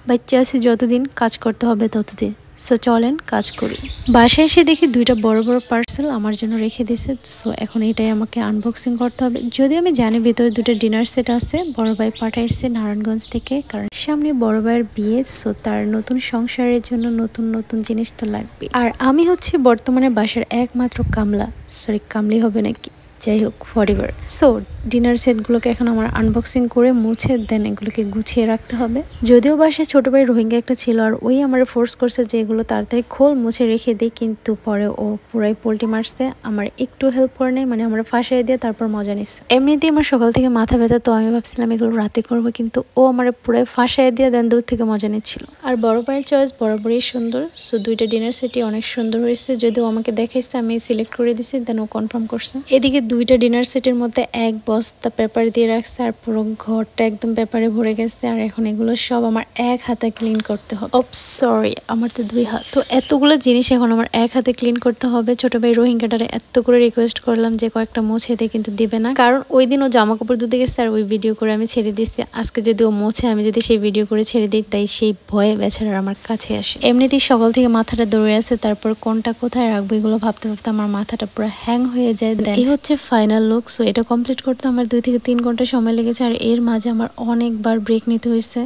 বাচ্চা আছে যতদিন কাজ করতে হবে ততদিন। সো চলেন কাজ করি। বাসায় এসে দেখি দুইটা বড় বড় পার্সেল আমার জন্য রেখে দিছে। সো এখন এটাই আমাকে আনবক্সিং করতে হবে। যদিও আমি জানি ভিতরে দুটো ডিনার সেট আছে, বড় ভাই পাঠাইছে নারায়ণগঞ্জ থেকে, কারণ সামনে বড় ভাইয়ের বিয়ে। সো তার নতুন সংসারের জন্য নতুন নতুন জিনিস তো লাগবে। আর আমি হচ্ছে বর্তমানে বাসার একমাত্র কামলা, সরি কামলি হবে নাকি, যাই হোক হোয়াটএভার। সো ডিনার সেটগুলোকে এখন আমার আনবক্সিং করে মুছে দেন এগুলোকে গুছিয়ে রাখতে হবে। যদিও বাসায় ছোট ভাই রোহিঙ্গা একটা ছিল, আর ওই আমার ফোর্স করছে যে এগুলো তাড়াতাড়ি খোল মুছে রেখে দিই, কিন্তু পরে ও পুরাই পোল্টি মারছে, আমার একটু হেল্প করে নেই, মানে আমরা ফাঁসাই দিয়ে তারপর মজা নিচ্ছে। এমনিতেই আমার সকাল থেকে মাথা ব্যথা, তো আমি ভাবছিলাম এগুলো রাতে করবো, কিন্তু ও আমার পুরাই ফাঁসাই দিয়ে দেন দূর থেকে মজা নিচ্ছিল। আর বড় ভাইয়ের চয়েস বরাবরই সুন্দর। সো দুইটা ডিনার সেটই অনেক সুন্দর হয়েছে, যদিও আমাকে দেখাইছে, আমি সিলেক্ট করে দিছি, দেন ও কনফার্ম করছে। এদিকে দুইটা ডিনার সেটের মধ্যে এক বস্তা পেপার দিয়ে রাখছে, আর পুরো ঘরটা একদম পেপারে ভরে গেছে। আর এখন এগুলো সব আমার এক হাতে ক্লিন করতে হবে। ওপ সরি, আমার তো দুই হাত। তো এতগুলো জিনিস এখন আমার এক হাতে ক্লিন করতে হবে। ছোট ভাই রোহিঙ্গাটারে এত করে রিকোয়েস্ট করলাম যে কয়েকটা মুছে দিয়ে, কিন্তু দিবে না, কারণ ওই দিন ও জামা কাপড় ধুতে গেছে আর ওই ভিডিও করে আমি ছেড়ে দিচ্ছি। আজকে যদি ও মুছে, আমি যদি সেই ভিডিও করে ছেড়ে দিই, তাই সেই ভয়ে বেচারা আমার কাছে আসে। এমনিতেই সকাল থেকে মাথাটা দৌড়ে আছে, তারপর কোনটা কোথায় রাখবো এগুলো ভাবতে ভাবতে আমার মাথাটা পুরো হ্যাং হয়ে যায়। এই হচ্ছে ফাইনাল লুক। সো এটা কমপ্লিট করতে আমার 2 থেকে 3 ঘন্টা সময় লেগেছে, আর এর মাঝে আমার অনেকবার ব্রেক নিতে হয়েছে।